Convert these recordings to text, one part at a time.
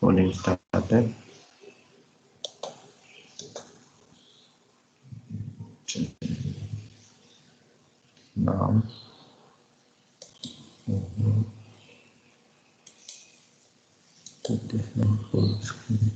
Recording started. Now, put this on full screen.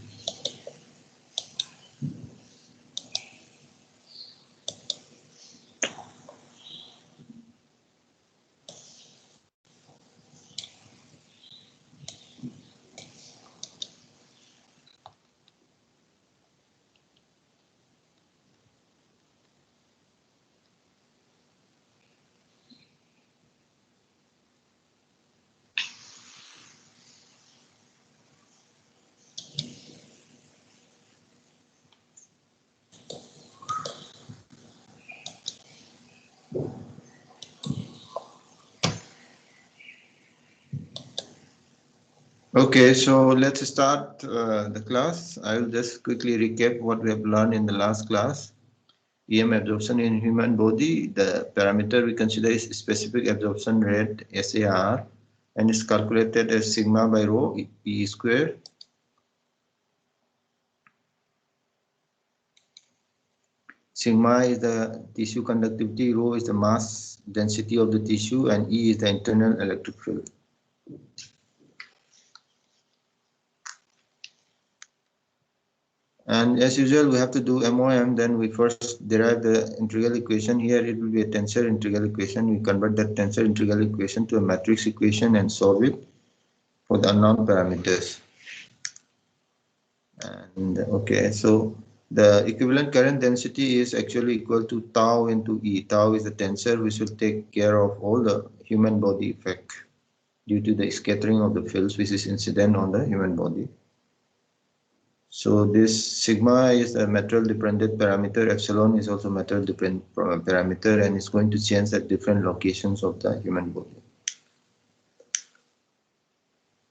Okay, so let's start the class. I will just quickly recap what we have learned in the last class. EM absorption in human body, the parameter we consider is specific absorption rate, SAR, and is calculated as sigma by rho E square. Sigma is the tissue conductivity, rho is the mass density of the tissue, and E is the internal electric field. And as usual, we have to do MoM. Then we first derive the integral equation. Here it will be a tensor integral equation. We convert that tensor integral equation to a matrix equation and solve it for the unknown parameters. And okay, so the equivalent current density is actually equal to tau into E. Tau is the tensor which will take care of all the human body effect due to the scattering of the fields which is incident on the human body. So this sigma is a material dependent parameter, epsilon is also material dependent parameter, and it's going to change at different locations of the human body.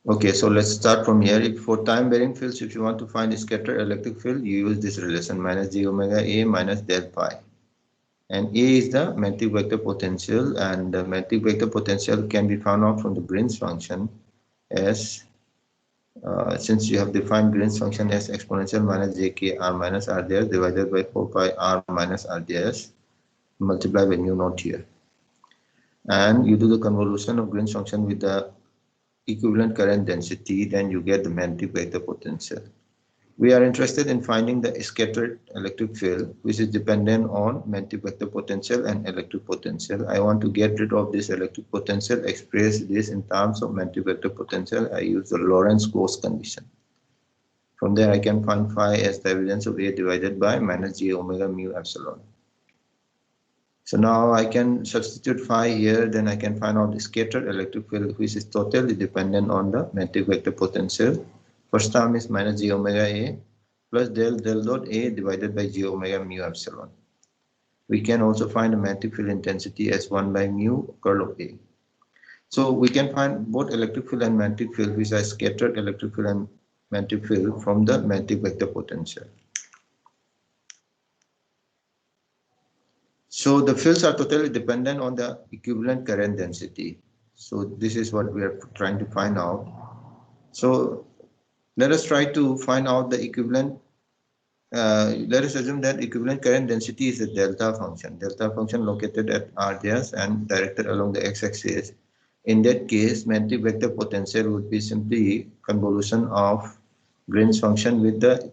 Okay, so let's start from here. If for time varying fields, if you want to find a scattered electric field, you use this relation minus j omega A minus del pi. And A is the magnetic vector potential, and the magnetic vector potential can be found out from the Green's function as since you have defined Green's function as exponential minus jk r minus r ds divided by 4 pi r minus r ds multiplied by mu naught here. And you do the convolution of Green's function with the equivalent current density, then you get the magnetic vector potential. We are interested in finding the scattered electric field, which is dependent on magnetic vector potential and electric potential. I want to get rid of this electric potential, express this in terms of magnetic vector potential. I use the Lorentz-Gauss condition. From there, I can find phi as the divergence of A divided by minus j omega mu epsilon. So now I can substitute phi here, then I can find out the scattered electric field, which is totally dependent on the magnetic vector potential. First term is minus j omega A plus del dot A divided by j omega mu epsilon. We can also find the magnetic field intensity as 1 by mu curl of A. So we can find both electric field and magnetic field, which are scattered electric field and magnetic field, from the magnetic vector potential. So the fields are totally dependent on the equivalent current density. So this is what we are trying to find out. So let us try to find out the equivalent. Let us assume that equivalent current density is a delta function located at rds and directed along the x-axis. In that case, magnetic vector potential would be simply convolution of Green's function with the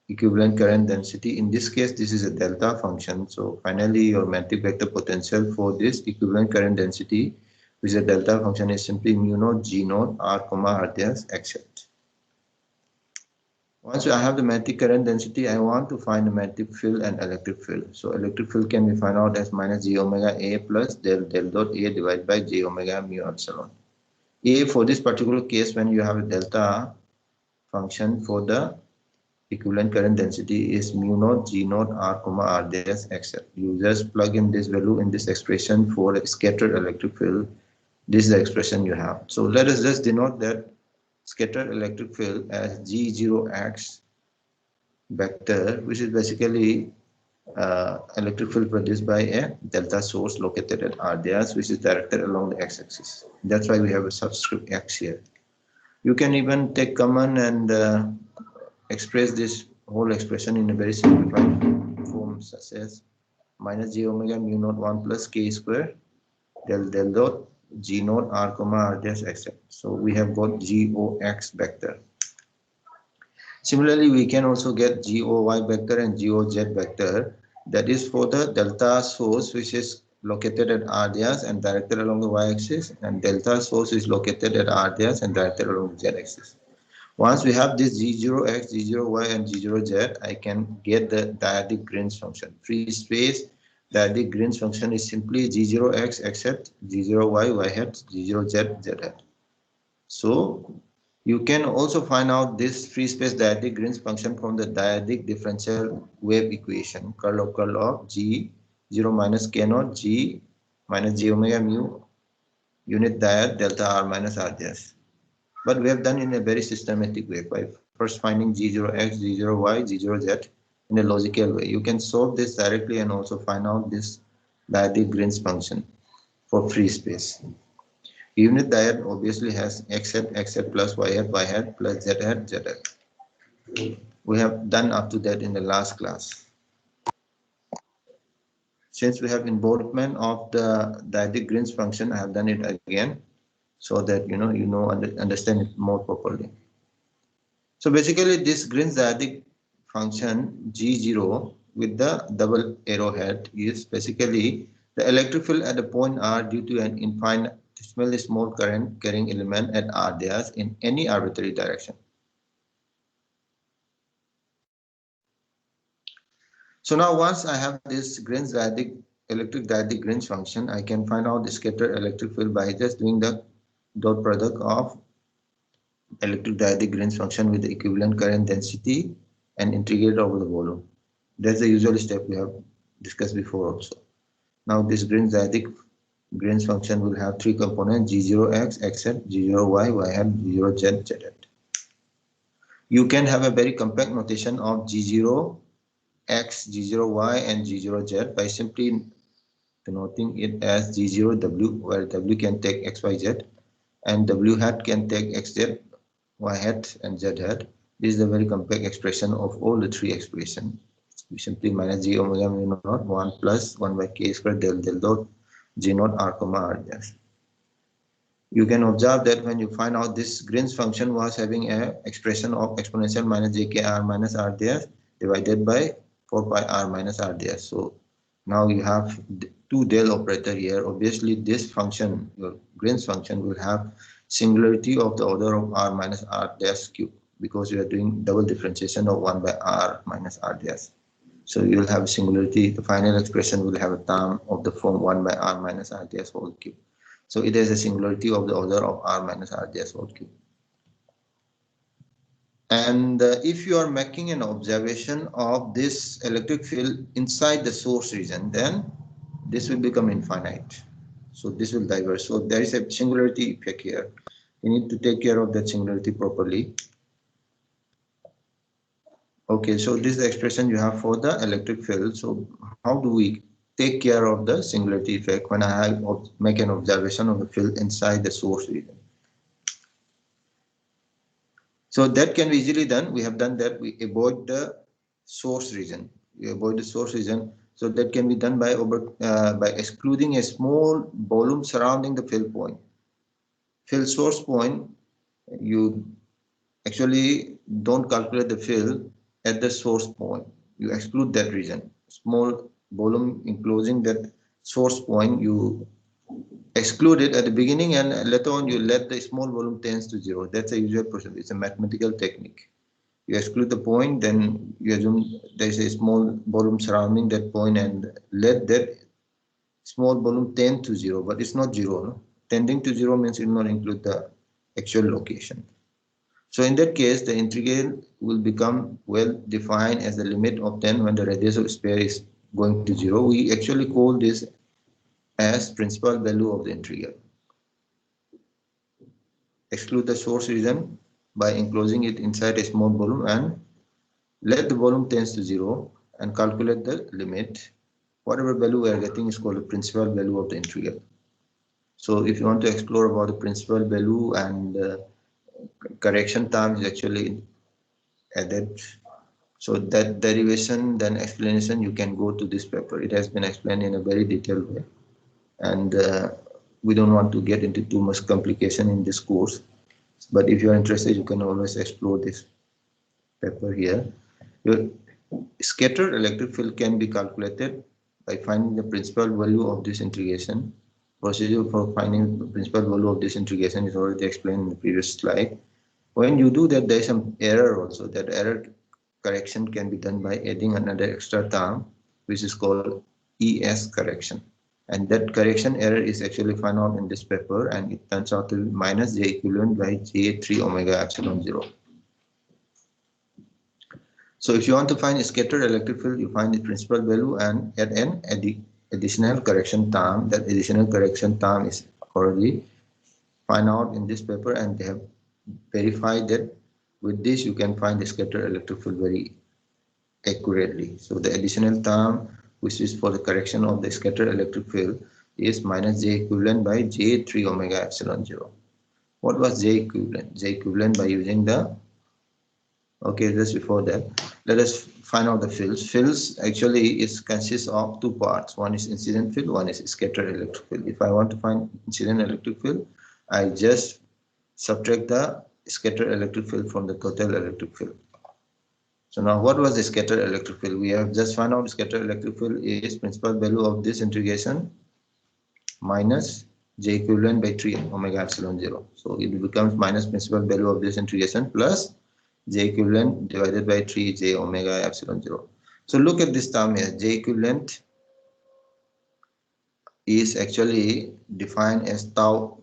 equivalent current density. In this case, this is a delta function. So finally, your magnetic vector potential for this equivalent current density, which is a delta function, is simply mu naught g naught r comma r dash x hat. Once I have the magnetic current density, I want to find the magnetic field and electric field. So electric field can be found out as minus j omega A plus del dot A divided by j omega mu epsilon. A for this particular case, when you have a delta function for the equivalent current density is mu naught g naught r comma r dash x hat. You just plug in this value in this expression for a scattered electric field. This is the expression you have. So let us just denote that scattered electric field as G0x vector, which is basically electric field produced by a delta source located at r dash, which is directed along the x-axis. That's why we have a subscript x here. You can even take common and express this whole expression in a very simplified form, such as minus j omega mu naught 1 plus k square del dot g naught r comma r dash etc. So we have got gox vector. Similarly, we can also get goy vector and goz vector, that is for the delta source which is located at r dash and directed along the y-axis, and delta source is located at r dash and directed along the z-axis. Once we have this g0x, g0y, and g0z, I can get the dyadic Green's function. Free space dyadic Green's function is simply g0x except g0y, y hat, g0z, z hat. So you can also find out this free space dyadic Green's function from the dyadic differential wave equation, curl of g0 minus k naught g minus j omega mu unit dyad delta r minus r dash. But we have done in a very systematic way by first finding g0x, g0y, g0z in a logical way. You can solve this directly and also find out this dyadic Green's function for free space. Unit dyad obviously has x hat plus y hat plus z hat. We have done up to that in the last class. Since we have involvement of the dyadic Green's function, I have done it again so that understand it more properly. So basically this Green's dyadic function G0 with the double arrowhead is basically the electric field at the point R due to an infinitesimally small current carrying element at R dash in any arbitrary direction. So now once I have this Green's dyadic electric dyadic Green's function, I can find out the scattered electric field by just doing the dot product of electric dyadic Green's function with the equivalent current density and integrate over the volume. That's the usual step we have discussed before also. Now this Green's dyadic Green's function will have three components, g0x, x hat, g0y, y hat, g0z, z hat. You can have a very compact notation of g0x, g0y, and g0z by simply denoting it as g0w, where w can take x, y, z, and w hat can take x, z, y hat, and z hat. This is a very compact expression of all the three expressions. We simply minus j omega mu naught 1 plus 1 by k square del dot g naught r comma r dash. You can observe that when you find out this Green's function was having an expression of exponential minus jk r minus r dash divided by 4 pi r minus r dash. So now you have two del operator here. Obviously this function, your Green's function, will have singularity of the order of r minus r dash cube, because you are doing double differentiation of 1 by r minus r dash. So you will have singularity. The final expression will have a term of the form 1 by r minus r dash whole cube. So it has a singularity of the order of r minus r dash whole cube. And if you are making an observation of this electric field inside the source region, then this will become infinite. So this will diverge. So there is a singularity effect here. You need to take care of that singularity properly. Okay, so this is the expression you have for the electric field. So how do we take care of the singularity effect when I make an observation of the field inside the source region? So that can be easily done. We have done that. We avoid the source region. We avoid the source region. So that can be done by excluding a small volume surrounding the field point. Field source point, you actually don't calculate the field at the source point. You exclude that region. Small volume enclosing that source point, you exclude it at the beginning, and later on you let the small volume tends to 0. That's a usual process. It's a mathematical technique. You exclude the point, then you assume there is a small volume surrounding that point and let that small volume tend to 0, but it's not 0. No? Tending to 0 means it will not include the actual location. So in that case, the integral will become well defined as the limit of 10 when the radius of sphere is going to 0. We actually call this as principal value of the integral. Exclude the source region by enclosing it inside a small volume and let the volume tends to 0 and calculate the limit. Whatever value we are getting is called the principal value of the integral. So if you want to explore about the principal value and correction term is actually added. So that derivation, then explanation, you can go to this paper. It has been explained in a very detailed way. And we don't want to get into too much complication in this course. But if you are interested, you can always explore this paper here. Your scattered electric field can be calculated by finding the principal value of this integration. Procedure for finding the principal value of this integration is already explained in the previous slide. When you do that, there is some error also. That error correction can be done by adding another extra term, which is called ES correction. And that correction error is actually found out in this paper, and it turns out to be minus J equivalent by J3 omega epsilon 0. So if you want to find a scattered electric field, you find the principal value and add an additional correction term. That additional correction term is already found out in this paper, and they have verified that with this you can find the scattered electric field very accurately. So the additional term, which is for the correction of the scattered electric field, is minus J equivalent by J3 omega epsilon 0. What was J equivalent? J equivalent by using the, okay, just before that, let us find out the fields. Fields actually consists of two parts. One is incident field, one is scattered electric field. If I want to find incident electric field, I just subtract the scattered electric field from the total electric field. So now what was the scattered electric field? We have just found out scattered electric field is principal value of this integration minus J equivalent by 3 omega epsilon 0. So it becomes minus principal value of this integration plus J equivalent divided by 3 J omega epsilon 0. So look at this term here. J equivalent is actually defined as tau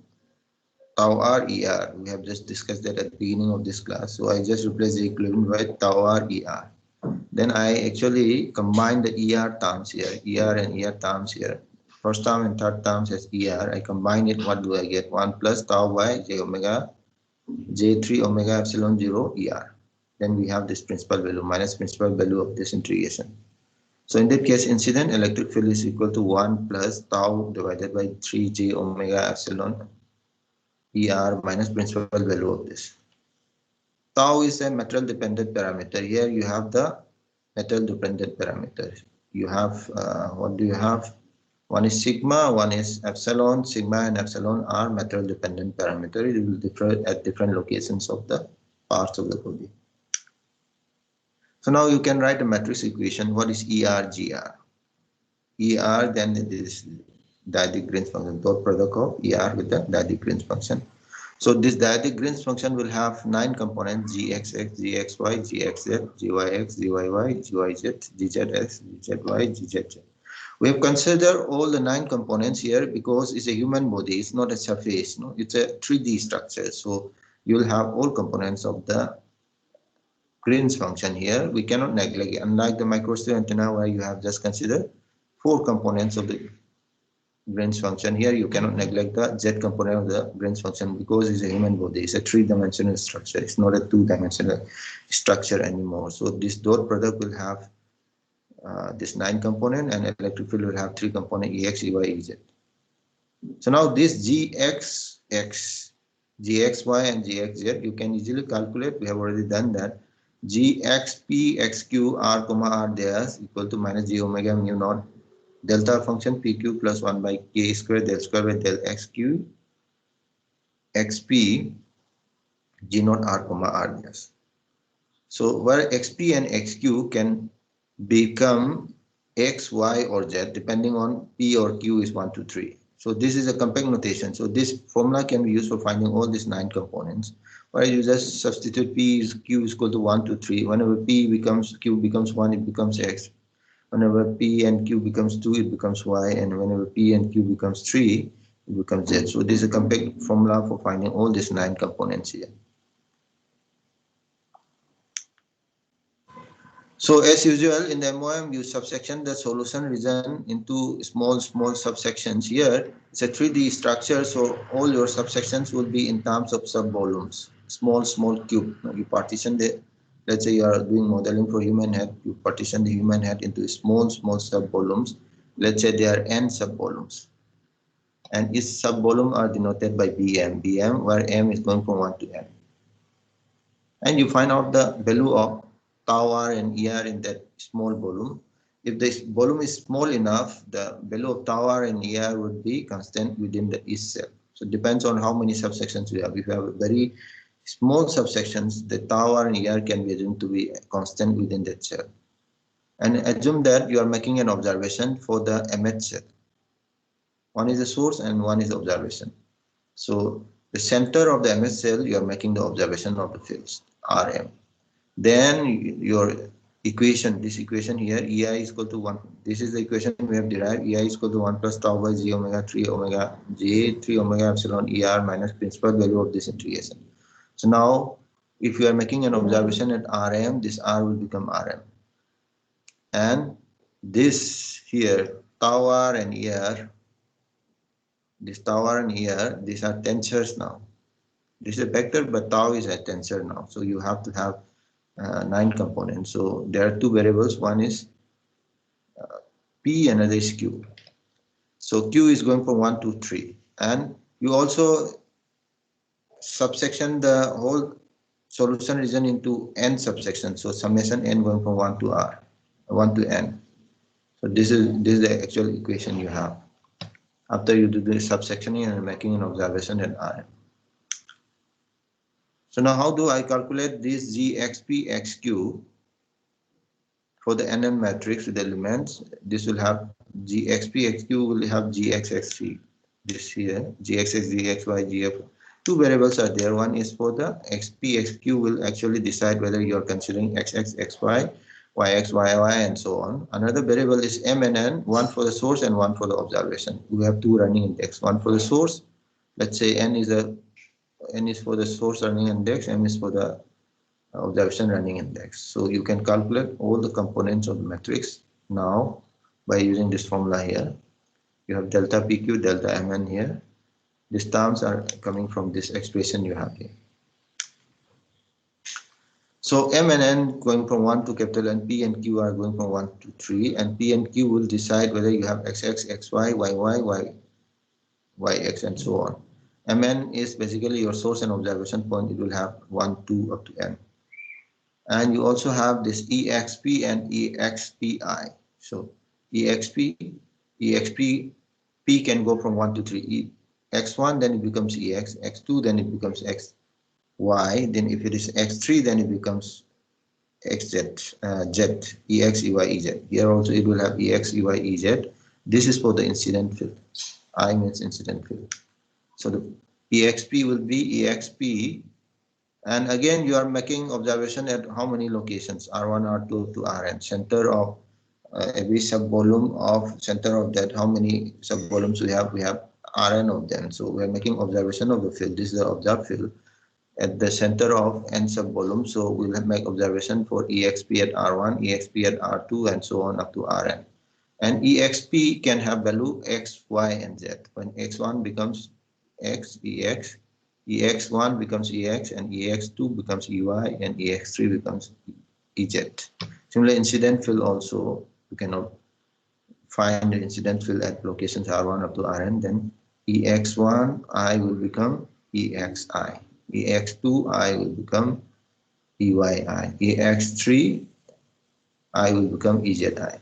R ER. We have just discussed that at the beginning of this class. So I just replace the equivalent by tau R ER. Then I actually combine the ER terms here, ER and ER terms here. First term and third terms as ER. I combine it. What do I get? 1 plus tau by J omega J3 omega epsilon 0 ER. Then we have this principal value minus principal value of this integration. So in that case, incident electric field is equal to 1 plus tau divided by 3 J omega epsilon ER minus principal value of this. Tau is a material dependent parameter. Here you have the material dependent parameter. You have, what do you have? One is sigma, one is epsilon. Sigma and epsilon are material dependent parameter. It will differ at different locations of the parts of the body. So now you can write a matrix equation. What is ER-GR? ER, then it is Dietrich-Green's function, dot product of ER with the Dietrich-Green's function. So this Dietrich-Green's function will have 9 components: gxx, gxy, gxz, gyx, gyy, gyz, gzx, gzy, gzz. We have considered all the 9 components here because it's a human body. It's not a surface. No, it's a 3D structure. So you will have all components of the Green's function here. We cannot neglect it. Unlike the microwave antenna where you have just considered 4 components of the Green's function, here you cannot neglect the Z component of the Green's function because it's a human body. It's a 3-dimensional structure. It's not a 2-dimensional structure anymore. So this dot product will have this 9 component, and electric field will have 3 component EX, EY, EZ. So now this GXX, GXY and GXZ you can easily calculate. We have already done that. GXP, XQ, R, R dash equal to minus J omega mu naught delta function PQ plus 1 by K square del square by del XQ XP G naught R, R dash. So where XP and XQ can become X, Y or Z depending on P or Q is 1, 2, 3. So this is a compact notation. So this formula can be used for finding all these 9 components. Where you just substitute P is Q is equal to 1, 2, 3. Whenever P becomes Q becomes 1, it becomes X. Whenever P and Q becomes 2, it becomes Y. And whenever P and Q becomes 3, it becomes Z. So this is a compact formula for finding all these 9 components here. So as usual in the MoM, you subsection the solution region into small subsections. Here it's a 3D structure, so all your subsections will be in terms of sub-volumes, small cube. You partition the, let's say you are doing modeling for human head, you partition the human head into small sub-volumes. Let's say there are n sub-volumes, and each sub-volume are denoted by BM, where M is going from 1 to n. and you find out the value of tau r and er in that small volume. If the volume is small enough, the value of tau r and er would be constant within the each cell. So it depends on how many subsections you have. If you have very small subsections, the tau r and er can be assumed to be constant within that cell. And assume that you are making an observation for the mth cell. One is the source and one is the observation. So the center of the mth cell, you are making the observation of the fields, Rm. Then your equation, this equation here, Ei is equal to 1. This is the equation we have derived. Ei is equal to 1 plus tau by g omega 3 omega j 3 omega epsilon Er minus principal value of this integration. So now, if you are making an observation at Rm, this R will become Rm. And this here, tau R and Er, this tau R and Er, these are tensors now. This is a vector, but tau is a tensor now. So you have to have 9 components. So there are 2 variables. One is P, another is Q. So Q is going from 1 to 3. And you also subsection the whole solution region into n subsections. So summation n going from 1 to R, 1 to n. So this is the actual equation you have after you do the subsectioning and making an observation at Rm. So now how do I calculate this GXP XQ for the NN matrix with elements? This will have GXP XQ will have GXXC. This here, GXX, GXY, GF. 2 variables are there. One is for the XP XQ will actually decide whether you are considering XX, XY, YX, YY, and so on. Another variable is M and N, one for the source and one for the observation. We have 2 running index. One for the source. Let's say N is for the source running index, M is for the observation running index. So you can calculate all the components of the matrix now by using this formula here. You have delta PQ, delta MN here. These terms are coming from this expression you have here. So M and N going from 1 to capital N, P and Q are going from 1 to 3, and P and Q will decide whether you have XX, XY, YY, YX, and so on. Mn is basically your source and observation point. It will have 1, 2 up to n. And you also have this EXP and EXPI. So EXP, P can go from 1 to 3. X1, then it becomes EX. X2, then it becomes XY. Then if it is X3, then it becomes XZ, Z, EX, EY, EZ. Here also it will have EX, EY, EZ. This is for the incident field. I means incident field. So the EXP will be EXP, and again you are making observation at how many locations, R1, R2 to Rn, center of every subvolume of center of that, how many subvolumes we have Rn of them. So we are making observation of the field. This is the observed field at the center of n subvolume. So we will make observation for EXP at R1, EXP at R2, and so on up to Rn. And EXP can have value X, Y, and Z. When X1 becomes X, EX, EX1 becomes EX, and EX2 becomes EY, and EX3 becomes EZ. Similarly, incident field also, you cannot find the incident field at locations R1 up to Rn, then EX1 I will become EXI, EX2 I will become EYI, EX3 I will become EZI.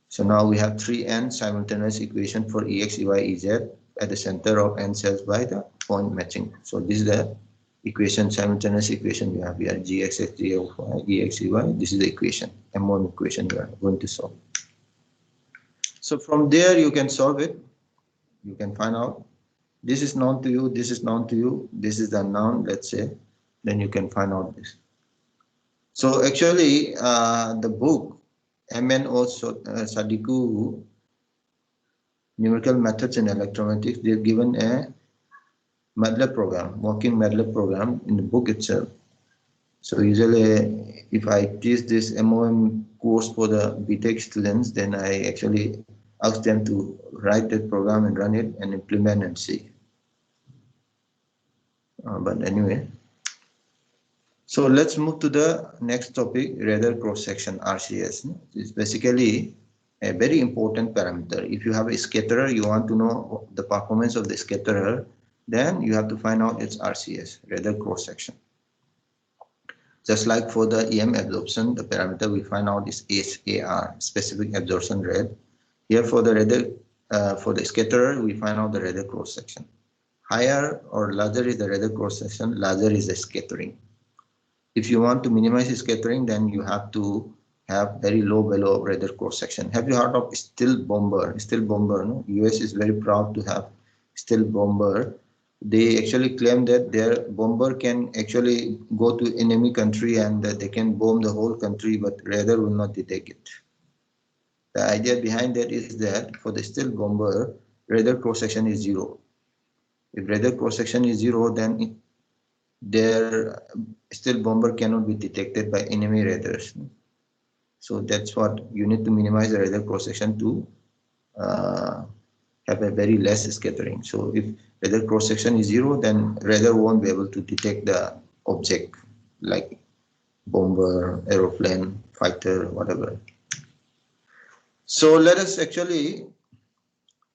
So now we have 3n simultaneous equation for EX, EY, EZ at the center of n cells by the point matching. So this is the equation, simultaneous equation you have here, GXX, GY, EX, EY. This is the equation, MoM equation you are going to solve. So from there you can solve it. You can find out this is known to you, this is known to you, this is the unknown, let's say. Then you can find out this. So actually the book MNO Sadiku Numerical Methods in Electromagnetics, they've given a MATLAB program, working MATLAB program in the book itself. So usually if I teach this MoM course for the BTech students, then I actually ask them to write that program and run it and implement and see. But anyway, so let's move to the next topic, radar cross-section, RCS. It's basically a very important parameter. If you have a scatterer, you want to know the performance of the scatterer, then you have to find out its RCS, radar cross-section. Just like for the EM absorption, the parameter we find out is SAR, specific absorption rate. Here for the radar, for the scatterer, we find out the radar cross section. Higher or larger is the radar cross section, larger is the scattering. If you want to minimize scattering, then you have to have very low value of radar cross section. Have you heard of stealth bomber? Stealth bomber, no? US is very proud to have stealth bomber. They actually claim that their bomber can actually go to enemy country and they can bomb the whole country, but radar will not detect it. The idea behind that is that for the stealth bomber, radar cross section is 0. If radar cross section is 0, then their stealth bomber cannot be detected by enemy radars. So that's what you need to minimize the radar cross section to have a very less scattering. So if radar cross section is 0, then radar won't be able to detect the object like bomber, aeroplane, fighter, whatever. So let us actually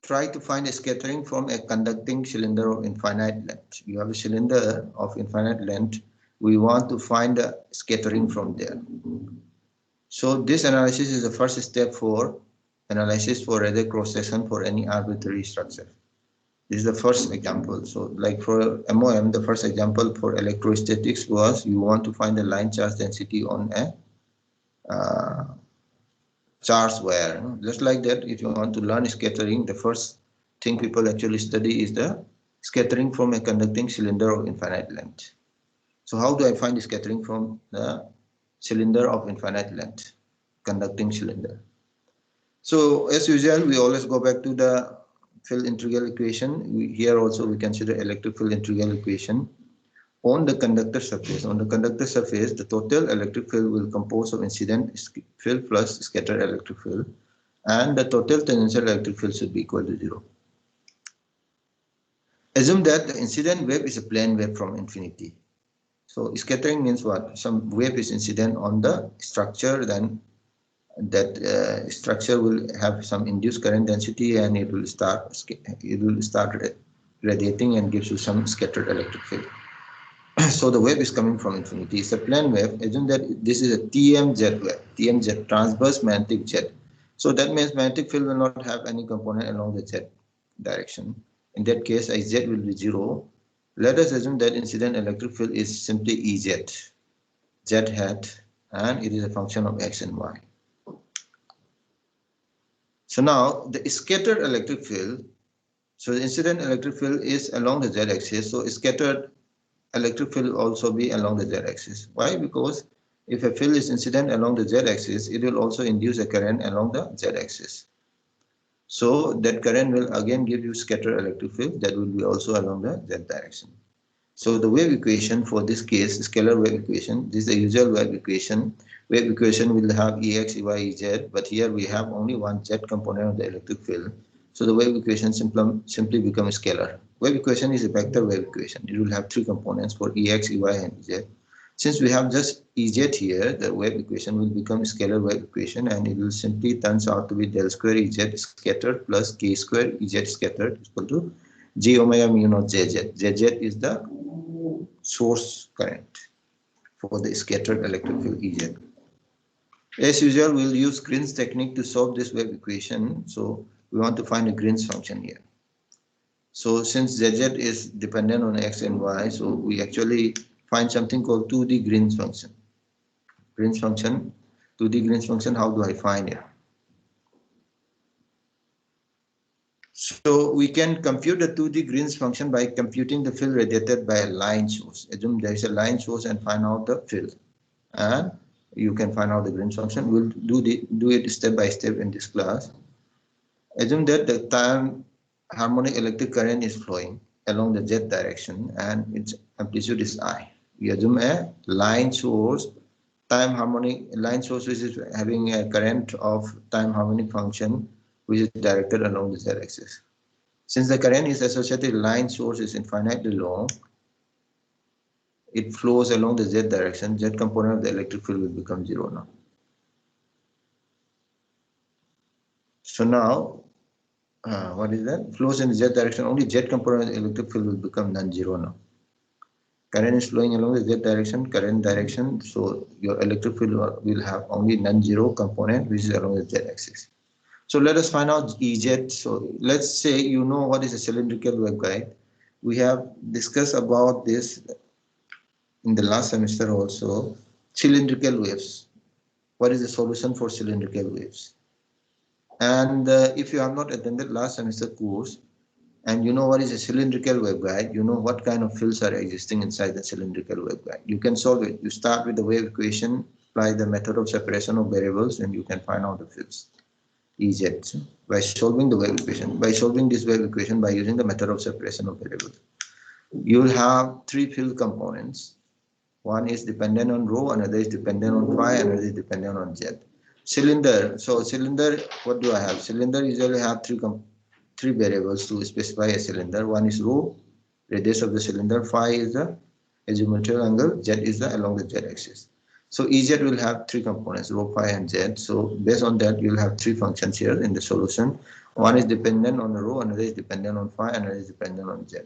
try to find a scattering from a conducting cylinder of infinite length. You have a cylinder of infinite length. We want to find the scattering from there. So this analysis is the first step for analysis for radar cross section for any arbitrary structure. This is the first example. So like for MoM, the first example for electrostatics was you want to find the line charge density on a charge wire. Just like that, if you want to learn scattering, the first thing people actually study is the scattering from a conducting cylinder of infinite length. So how do I find the scattering from the cylinder of infinite length, conducting cylinder? So as usual, we always go back to the field integral equation. Here also we consider electric field integral equation. On the conductor surface, the total electric field will compose of incident field plus scattered electric field, and the total tangential electric field should be equal to 0. Assume that the incident wave is a plane wave from infinity. So scattering means what? Some wave is incident on the structure, then that structure will have some induced current density, and it will start radiating and gives you some scattered electric field. So the wave is coming from infinity. It's a plane wave. Assume that this is a TMZ wave, TMZ, transverse magnetic jet. So that means magnetic field will not have any component along the z direction. In that case, Iz will be 0. Let us assume that incident electric field is simply Ez, z hat, and it is a function of x and y. So now the scattered electric field, so the incident electric field is along the z-axis, so scattered electric field will also be along the z-axis. Why? Because if a field is incident along the z-axis, it will also induce a current along the z-axis. So that current will again give you scattered electric field that will be also along the z direction. So the wave equation for this case, scalar wave equation, this is the usual wave equation. Wave equation will have Ex, Ey, Ez, but here we have only one z component of the electric field. So the wave equation simply becomes scalar. Wave equation is a vector wave equation. It will have 3 components for Ex, Ey, and Ez. Since we have just Ez here, the wave equation will become scalar wave equation, and it will simply turns out to be del square Ez scattered plus k square Ez scattered is equal to j omega mu naught Jz. Jz is the source current for the scattered electric field Ez. As usual, we'll use Green's technique to solve this wave equation. So we want to find a Green's function here. So since Zz is dependent on x and y, so we actually find something called 2D Green's function. Green's function, 2D Green's function, how do I find it? So we can compute the 2D Green's function by computing the field radiated by a line source. Assume there is a line source and find out the field. And you can find out the Green's function. We'll do it step by step in this class. Assume that the time harmonic electric current is flowing along the z direction and its amplitude is I. We assume a line source, time harmonic line source which is having a current of time harmonic function which is directed along the z-axis. Since the current is associated with line source is infinitely long, it flows along the z direction. Z component of the electric field will become 0 now. So now, what is that? Flows in the z direction. Only z component of the electric field will become non-zero now. Current is flowing along the z direction, current direction. So your electric field will have only non-zero component, which is along the z-axis. So let us find out Ez. So let's say you know what is a cylindrical waveguide. We have discussed about this in the last semester also. Cylindrical waves. What is the solution for cylindrical waves? And if you have not attended last semester course, and you know what is a cylindrical waveguide, you know what kind of fields are existing inside the cylindrical waveguide. You can solve it. You start with the wave equation, apply the method of separation of variables, and you can find out the fields. Ez by solving the wave equation. By solving this wave equation by using the method of separation of variables, you will have three field components. One is dependent on rho, another is dependent on phi, another is dependent on z. Cylinder. So cylinder, what do I have? Cylinder usually have three variables to specify a cylinder. One is rho, radius of the cylinder. Phi is the azimuthal angle. Z is the along the z-axis. So Ez will have three components, rho, phi, and z. So based on that, you will have three functions here in the solution. One is dependent on rho, another is dependent on phi, another is dependent on z.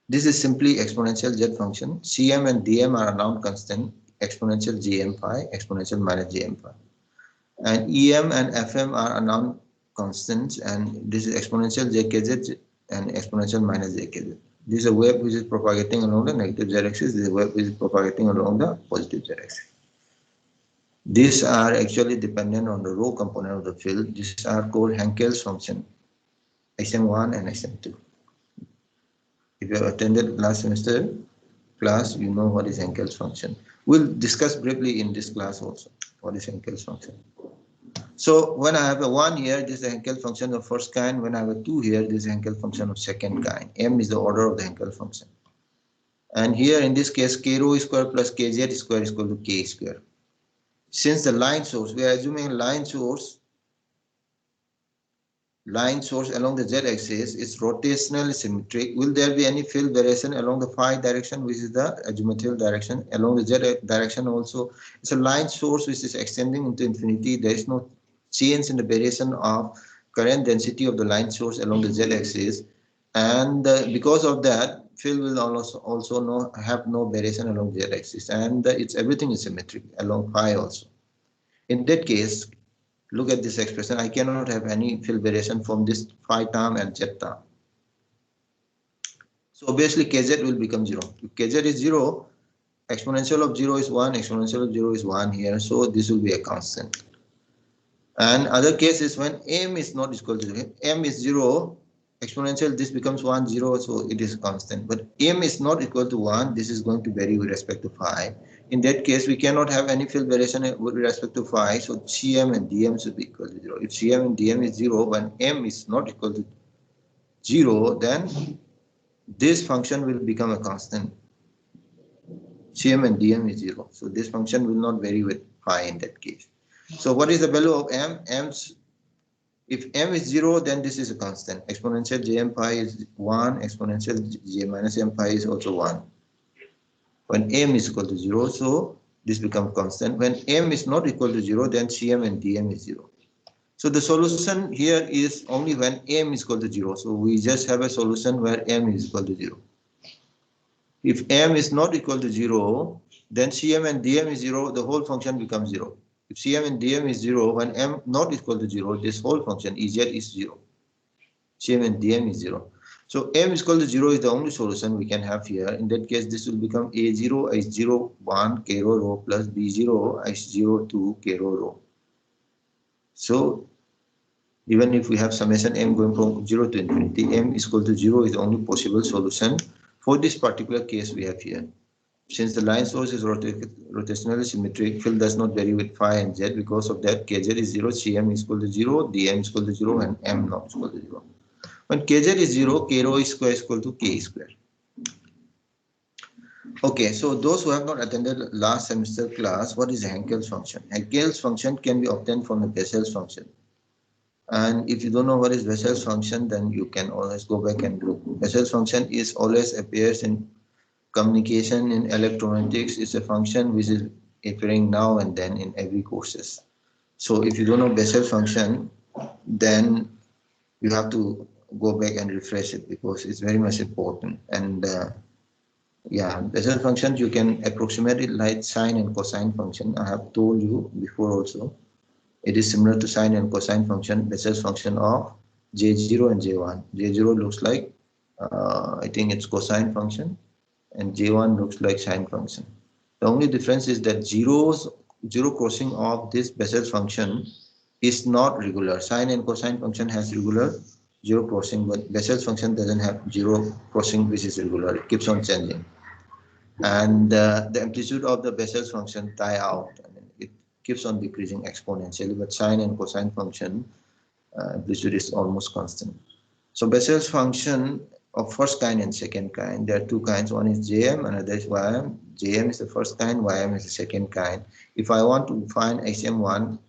This is simply exponential z function. Cm and dm are a noun constant, exponential gm phi, exponential minus gm phi. And em and fm are a noun constants, and this is exponential jkz and exponential minus jkz. This is a wave which is propagating along the negative z-axis. This is a wave which is propagating along the positive z-axis. These are actually dependent on the rho component of the field. These are called Hankel's function, Sm1 and Sm2. If you have attended last semester class, you know what is Hankel's function. We'll discuss briefly in this class also what is Hankel's function. So when I have a 1 here, this is the Hankel function of first kind. When I have a 2 here, this is the Hankel function of second kind. M is the order of the Hankel function. And here in this case, k rho square plus kz square is equal to k square. Since the line source, we are assuming line source along the z-axis is rotationally symmetric. Will there be any field variation along the phi direction, which is the azimuthal direction? Along the z direction also, it's a line source which is extending into infinity. There is no change in the variation of current density of the line source along the z-axis, and because of that, field will also have no variation along the z-axis, and everything is symmetric along phi also. In that case, look at this expression. I cannot have any field variation from this phi term and z term. So obviously kz will become 0. If kz is 0, exponential of 0 is 1, exponential of 0 is 1 here. So this will be a constant. And other case is when m is not equal to 0. M is 0, exponential, this becomes 1, 0, so it is constant. But m is not equal to 1, this is going to vary with respect to phi. In that case, we cannot have any field variation with respect to phi, so Cm and dm should be equal to 0. If Cm and dm is 0, when m is not equal to 0, then this function will become a constant. Cm and dm is 0. So this function will not vary with phi in that case. So what is the value of m? If m is 0, then this is a constant. Exponential jm pi is 1, exponential j minus m pi is also 1. When m is equal to 0, so this becomes constant. When m is not equal to 0, then Cm and dm is 0. So the solution here is only when m is equal to 0. So we just have a solution where m is equal to 0. If m is not equal to 0, then Cm and dm is 0, the whole function becomes 0. If Cm and dm is 0, when m not equal to 0, this whole function Ez is 0. Cm and dm is 0. So m is equal to 0 is the only solution we can have here. In that case, this will become A0 H0 1 k rho rho plus B0 H0 2 k rho rho. So even if we have summation m going from 0 to infinity, m is equal to 0 is the only possible solution for this particular case we have here. Since the line source is rotationally symmetric, field does not vary with phi and z. Because of that, kz is 0, Cm is equal to 0, dm is equal to 0, and m not equal to 0. When kz is 0, k rho square is equal to k square. Okay, so those who have not attended last semester class, what is Hankel's function? Hankel's function can be obtained from the Bessel's function. And if you don't know what is Bessel's function, then you can always go back and look. Bessel's function is always appears in communication in electromagnetics. Is a function which is appearing now and then in every courses. So if you don't know Bessel's function, then you have to go back and refresh it because it's very much important. And Yeah, Bessel functions you can approximate it like sine and cosine function. I have told you before also. It is similar to sine and cosine function, Bessel's function of J0 and J1. J0 looks like, I think it's cosine function, and J1 looks like sine function. The only difference is that zero crossing of this Bessel's function is not regular. Sine and cosine function has regular zero crossing, but Bessel's function doesn't have zero crossing, which is regular. It keeps on changing. And the amplitude of the Bessel's function die out. I mean, it keeps on decreasing exponentially, but sine and cosine function amplitude is almost constant. So Bessel's function of first kind and second kind, there are two kinds. One is Jm, another is Ym. Jm is the first kind, Ym is the second kind. If I want to find HM1,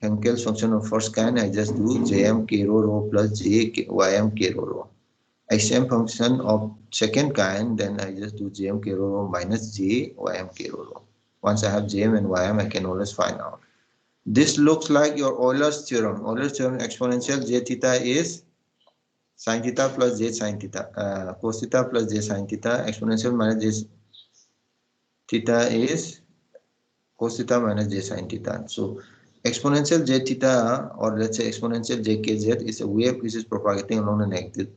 Henkel's function of first kind, I just do Jm k rho plus J Ym k rho. HM function of second kind, then I just do Jm k rho minus J Ym k rho. Once I have Jm and Ym, I can always find out. This looks like your Euler's theorem. Euler's theorem exponential J theta is sin theta plus J sin theta, cos theta plus J sin theta, exponential minus J theta is cos theta minus J sin theta. So exponential J theta, or let's say exponential J kz, is a wave which is propagating along the negative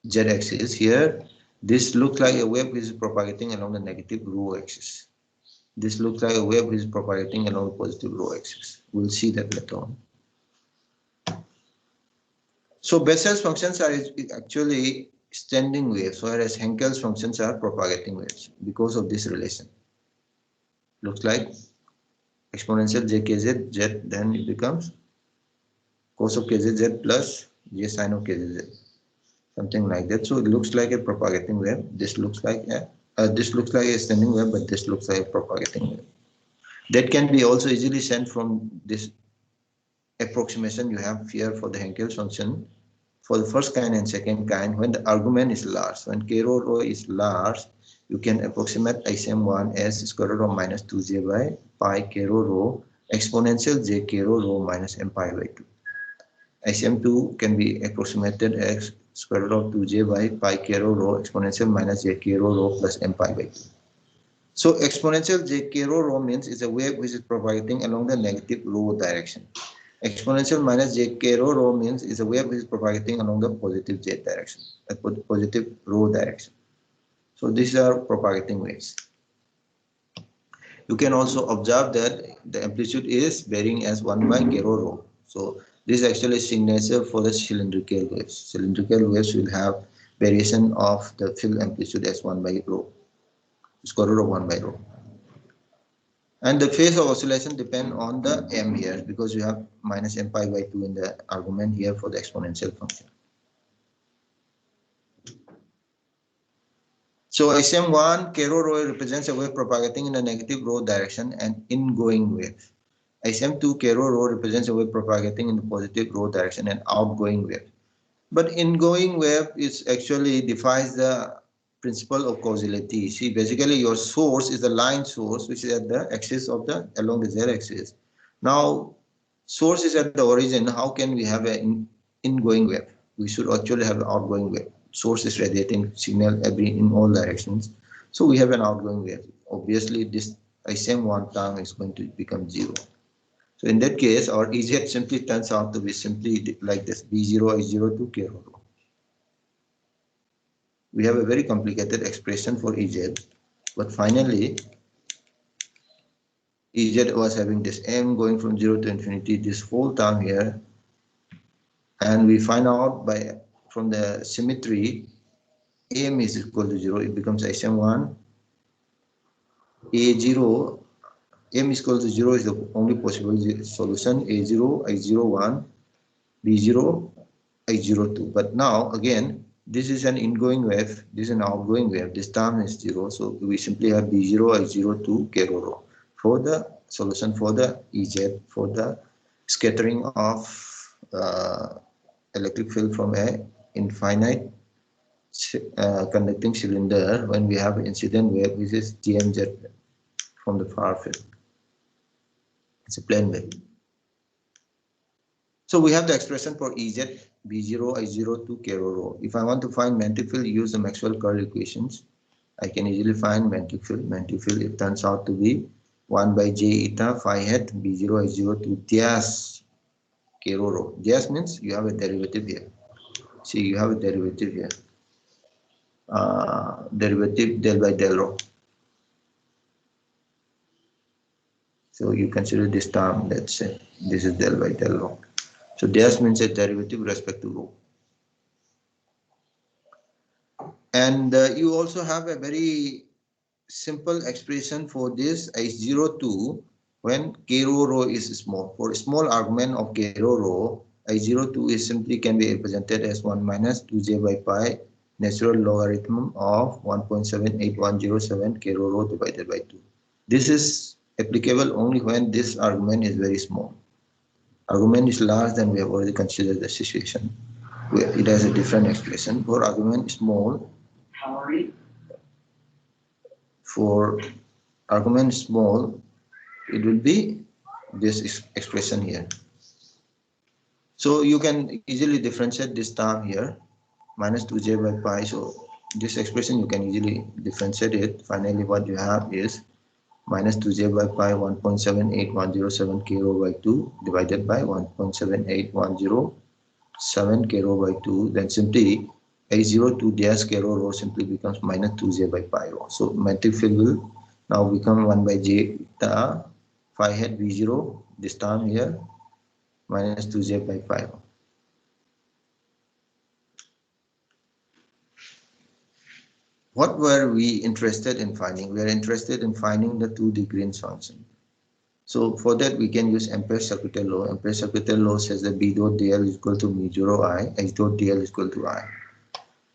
z-axis. Here, this looks like a wave which is propagating along the negative rho axis. This looks like a wave which is propagating along the positive rho axis. We'll see that later on. So Bessel's functions are actually standing waves, whereas Henkel's functions are propagating waves because of this relation. Looks like exponential j kz z, then it becomes cos of kz z plus j sin of kz z, something like that. So it looks like a propagating wave. This looks like a standing wave, but this looks like a propagating wave. That can be also easily sent from this approximation you have here for the Henkel's function for the first kind and second kind. When the argument is large, when k rho is large, you can approximate HM1 as square root of minus 2j by pi k rho exponential j k rho minus m pi by 2. HM2 can be approximated as square root of 2j by pi k rho exponential minus j k rho plus m pi by 2. So exponential j k rho means it's a wave which is propagating along the negative rho direction. Exponential minus j k rho means is a wave which is propagating along the positive z direction, a positive rho direction. So these are propagating waves. You can also observe that the amplitude is varying as 1 by k rho. So this is actually a signature for the cylindrical waves. Cylindrical waves will have variation of the field amplitude as 1 by rho, square root of 1 by rho. And the phase of oscillation depend on the m here, because you have minus m pi by 2 in the argument here for the exponential function. So SM1 k rho represents a wave propagating in a negative rho direction and ingoing wave. SM2 k rho represents a wave propagating in the positive rho direction and outgoing wave. But ingoing wave is actually defies the principle of causality. See, basically your source is the line source, which is at the axis of the along the z-axis. Now, source is at the origin. How can we have an ingoing wave? We should actually have an outgoing wave. Source is radiating signal in all directions, so we have an outgoing wave. Obviously, this SM1 term is going to become 0. So in that case, our Ez simply turns out to be simply like this: B0 H0 to k rho. We have a very complicated expression for Ez, but finally, Ez was having this m going from 0 to infinity, this whole term here, and we find out from the symmetry, m is equal to 0. It becomes SM1 A0. M is equal to 0 is the only possible solution. A0 H01 B0 H02. But now again, this is an ingoing wave, this is an outgoing wave. This term is 0, so we simply have B0 H02 k rho for the solution for the Ez, for the scattering of electric field from a infinite conducting cylinder when we have incident wave, which is TMZ from the far field. It's a plane wave. So we have the expression for Ez. B0, I0 to K rho. If I want to find magnetic field, use the Maxwell-Curl equations. I can easily find magnetic field. Magnetic field, it turns out to be 1 by j eta phi hat B0, I0 to das K rho. Das means you have a derivative here. See, you have a derivative here. Derivative del by del rho. So you consider this term, let's say this is del by del rho. So das means a derivative with respect to rho. And you also have a very simple expression for this I02 when K rho is small. For small argument of K rho, I02 is simply can be represented as 1 minus 2j by pi natural logarithm of 1.78107 K rho divided by 2. This is applicable only when this argument is very small. Argument is large, then we have already considered the situation where it has a different expression. For argument small, for argument small, it will be this expression here. So you can easily differentiate this term here, minus 2j by pi. So this expression you can easily differentiate it. Finally, what you have is minus 2j by pi 1.78107 k rho by 2 divided by 1.78107 k rho by 2. Then simply A0 to dash k rho simply becomes minus 2j by pi rho. So magnetic field will now become 1 by j eta phi hat V0, this term here, minus 2j by pi rho. What were we interested in finding? We are interested in finding the 2D Green's function. So for that we can use Ampere-Circuitel law. Ampere-Circuitel law says that B dot dl is equal to mu 0 I, H dot dl is equal to I.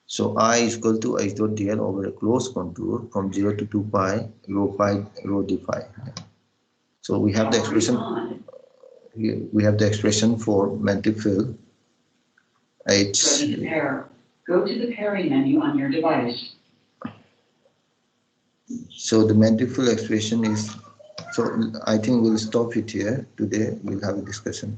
So I is equal to H dot dl over a closed contour from 0 to 2 pi rho d phi. So we have the expression. We have the expression for magnetic field. Go to the pairing menu on your device. So the magnetic field expression is. So I think we'll stop it here today. We'll have a discussion.